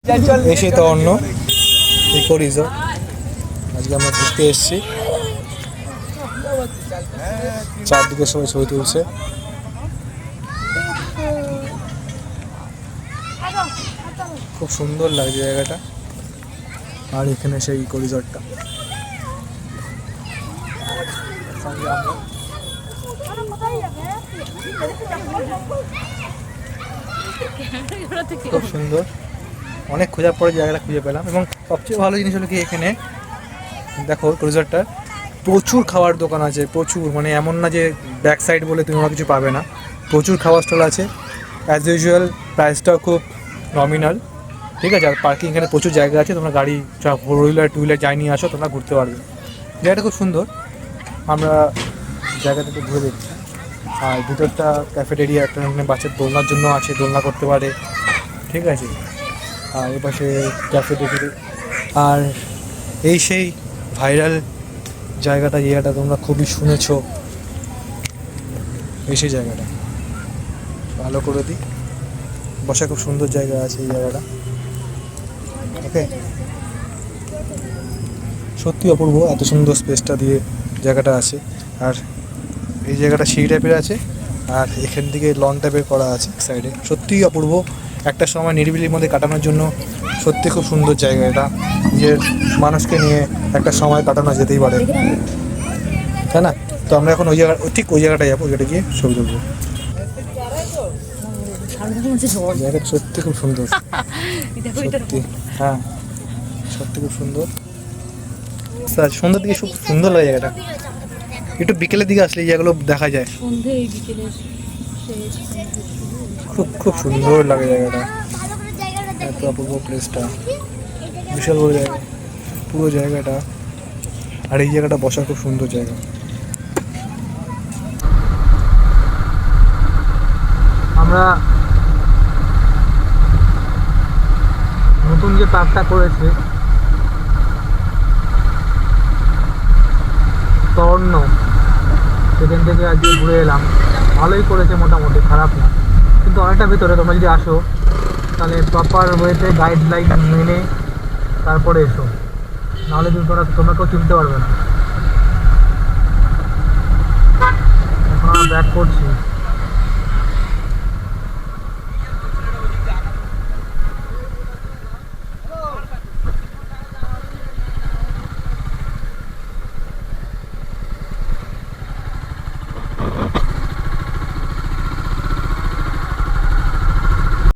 এসে তো অন্য ইকো রিসর্ট আজকে আমরা ঘুরতে এসেছি। চারদিকে সবাই ছবি তুলছে। খুব সুন্দর লাগছে জায়গাটা। আর এখানে সেই ইকো রিসর্টটা। খুব সুন্দর, অনেক খোঁজার পরে জায়গাটা খুঁজে পেলাম। এবং সবচেয়ে ভালো জিনিস হলো কি, এখানে দেখো রিসর্টটার প্রচুর খাওয়ার দোকান আছে, প্রচুর, মানে এমন না যে ব্যাক সাইড বলে তোমরা কিছু পাবে না। প্রচুর খাওয়ার স্টল আছে। অ্যাজ ইউজুয়াল প্রাইসটাও খুব নমিনাল, ঠিক আছে। আর পার্কিং এখানে প্রচুর জায়গা আছে, তোমরা গাড়ি ফোর হুইলার টু হুইলার যাই নিয়ে আসো, তোমরা ঘুরতে পারবে। জায়গাটা খুব সুন্দর। আমরা জায়গাটা একটু ঘুরে দেখছি। আর ভিতরটা ক্যাফেটেরিয়া, একটা বাচ্চার দোলনার জন্য আছে, দোলনা করতে পারে, ঠিক আছে। আর এপাশে ক্যাফেটেরিয়া। আর এই সেই ভাইরাল জায়গাটা তোমরা খুবই শুনেছো, এই সেই জায়গাটা ভালো করে দিই। বসা খুব সুন্দর জায়গা আছে এই জায়গাটা। ওকে, সত্যি অপূর্ব, এত সুন্দর স্পেসটা দিয়ে জায়গাটা আছে। আর এই জায়গাটা সিঁড়ি টাইপের আছে, আর এখান থেকে লন টাইপের করা আছে সাইডে। সত্যিই অপূর্ব, একটা সময় নিরিবিলির মধ্যে কাটানোর জন্য সত্যি খুব সুন্দর জায়গা এটা। নিজের মানুষকে নিয়ে একটা সময় কাটানো যেতেই পারে, তাই না? তো আমরা এখন ওই জায়গা, ঠিক ওই জায়গাটায় যাবো, ওই জায়গাটা গিয়ে ছবি তুলবো। জায়গাটা সত্যি খুব সুন্দর, সত্যি, হ্যাঁ সত্যি খুব সুন্দর। সন্ধ্যার দিকে খুব সুন্দর লাগে জায়গাটা। একটু বিকেলের দিকে আসলে এই জায়গাগুলো দেখা যায়, খুব খুব সুন্দর লাগে জায়গাটা। এত অপূর্ব প্লেসটা, বিশাল বড় জায়গা পুরো জায়গাটা। আর এই জায়গাটা বসার খুব সুন্দর জায়গা। আমরা নতুন যে পার্কটা করেছে তর্ণ, সেখান থেকে আজকে ঘুরে এলাম। ভালোই করেছে মোটামুটি, খারাপ না। কিন্তু অনেকটা ভিতরে, তোমরা যদি আসো তাহলে প্রপার ওয়েতে গাইডলাইন মেনে তারপরে এসো, নাহলে কিন্তু তোমরা কেউ চিনতে পারবে না। এখন আমরা ব্যাক করছি।